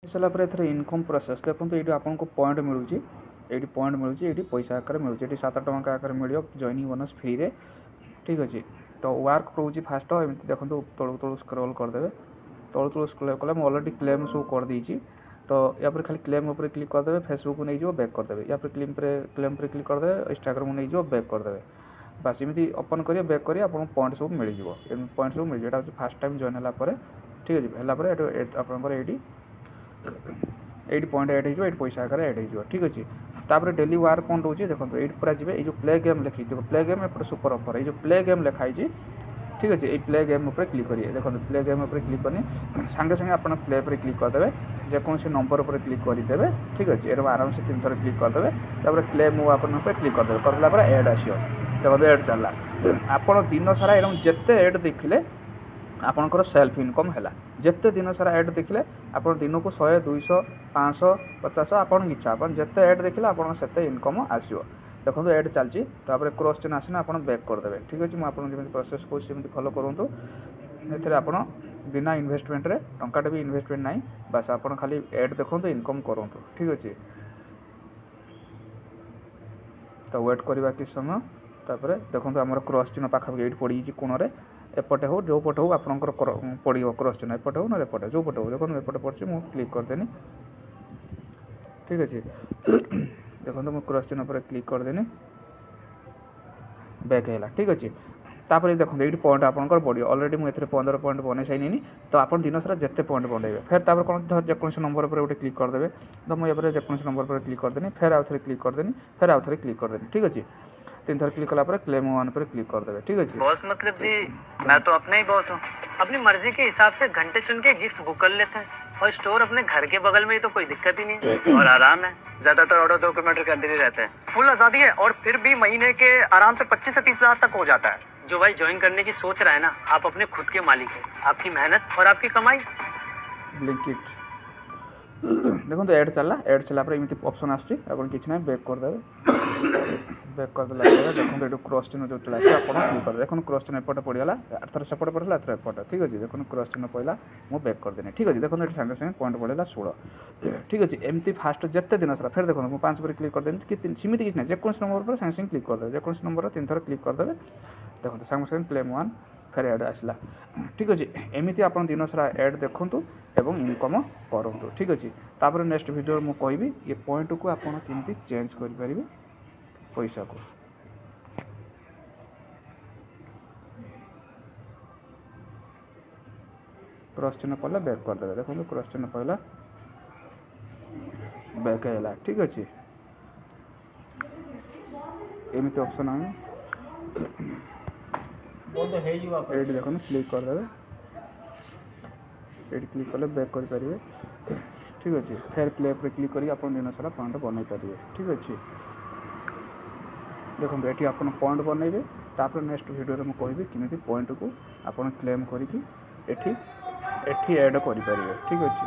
सारा पर income process देखो ये आपको पॉइंट मिलूँ ये पॉइंट मिलूँ ये पैसा आकार मिलूँ ये 7 टଙ୍କା आकार मिल जॉइनिंग बोनस फ्री रे ठीक अच्छे। तो वर्क रोचे फास्ट एमती देखो तलू तलू स्क्रॉल करदे तलू तलू स्क्रॉल कले मुझे अलरेडी क्लेम सब कर देती। तो या पर खाली क्लेम उपर क्लिक करदे फेसबुक नहीं जो बैक करदे या फिर क्लेम पर क्लिक करदे इंस्टाग्राम नहीं जो बैक करदे बास एमती ओपन करिए बैक करिए आपको पॉइंट सब मिल जाए पॉइंट सब मिल जाए फास्ट टाइम जॉइन है ठीक है आपंकर ये पॉइंट एड हो पैसा आकार एड हो ठीक अच्छे। तापर डेली वर्क कौन रोचे देखो ये पूरा जी ये प्ले गेम लिखी प्ले गेम एपटे सुपर ऑफर ये प्ले गेम लिखाई ठीक अच्छे। ये प्ले गेम उपर क्लिक करिए देखो प्ले गेम उपर क्लिक करनी सांगे सांगे आप प्ले पर क्लिक करदे जेकोसी नंबर उपर क्लिक करदे ठीक अच्छे। ये आराम से 3 थर क्लिक करदे तापर क्लेम आपन क्लिक करदे करला एड आसो देखो एड चलला आप दिन सारा एरम जिते एड देखिले आपंकर सेल्फ इनकम है जिते दिन सारा एड देखिले आप दिन को 100 200 500 50 आपन इच्छा आप जिते एड देखिले आप इनकम आसो देखो एड चलती तापर क्रॉस चिन्ह आसना आप बैक करदे ठीक अच्छे। मुझे प्रोसेस कौन फॉलो करूँ ए आप बिना इन्वेस्टमेंट रे टंकाटे भी इन्वेस्टमेंट ना बस आप खाली एड देखो इनकम करूँ ठीक अच्छे। तो वेट करवा कि समय तापर देखो आम क्रॉस चिन्ह पाखापाखि ये पड़ी कोण में एपटे हो जो पटे हो आपंकर पड़ो क्रॉस चिन्ह एपटे हो ना एपटे जो पटे हो देखो एपटे पड़ी मुझे क्लिक करदेनी ठीक अच्छे। देखो मुझे क्रॉस चिन्ह पर क्लिक करदेनी बैक है ठीक अच्छे। तापर देखो ये पॉइंट आपंकर बढ़िया अलरेडी मुझे 15 पॉइंट बन सारे तो आप दिन सारा जिते पॉइंट बनइबे फिर तापर कौन जेकोसी नंबर पर गोटे क्लिक करदे तो मुझे जेकोसी नंबर पर क्लिक करदेनी फिर आउ थे क्लिक करदेनी फिर आउ थे क्लिक करदेनी ठीक अच्छे। 3 थर क्लिक कला क्लेम 1 पर क्लिक करदे ठीक अच्छे। बॉस मतलब जी मैं तो अपना ही बॉस हूँ अपनी मर्जी के हिसाब से घंटे चुन के गिग्स बुक कर लेते हैं और स्टोर अपने घर के बगल में ही तो कोई दिक्कत ही नहीं और आराम है ज्यादातर ऑर्डर 2 किलोमीटर के अंदर ही रहते हैं फुल आजादी है और फिर भी महीने के आराम से 25 से 30 हज़ार तक हो जाता है। जो भाई ज्वाइन करने की सोच रहा है ना आप अपने खुद के मालिक हैं आपकी मेहनत और आपकी कमाई। ब्लिंकिट देखो तो एड चला एमती ऑप्शन आसना कि बैक करदे बैक करदे देखो ये क्रॉस चिन्ह जो चला आप क्लिक कर देखो क्रॉस चिन्ह एपटे पड़गला थर सेपटे पड़ला थर एपटे ठीक अच्छे। देखो क्रॉस चिन्ह पड़ा मुझे बैक करदेनी ठीक अच्छे। देखो ये सांगे सांगे पॉइंट पड़ेगा 16 ठीक अच्छे। एमती फास्ट जिते दिन सारा फिर देखो मुझे 5 पर क्लिक करदेनी कि सीमित किसी ना जेकोसी नंबर पर सांगे सांगे क्लिक करदे जेकोसी नंबर 3 थर क्लिक करदे देखो सांगे सांगे क्लेम 1 फिर एड आसला ठीक अच्छे। एमती आप दिन सारा एड देखूँ एवं इनकम करूँ ठीक अच्छे। तापर नेक्स्ट वीडियो मुझे कहबी ये पॉइंट को आप केमती चेंज करें पैसा को क्रॉस चिन्ह पड़ा बैक करदे देखो क्रॉस चिन्ह पड़ा बैक है ठीक अच्छे। एमती ऑप्शन आए ये देखो क्लिक करदे ये क्लिक कले बैक करें ठीक अच्छे। फिर प्ले पर क्लिक करी आप दिन सारा पॉइंट बनई पारे ठीक अच्छे। देखो ये आप पॉइंट बनइबे तापर नेक्स्ट वीडियो में कहबी किमिति पॉइंट को आप क्लेम करके एठी एड करें ठीक अच्छे।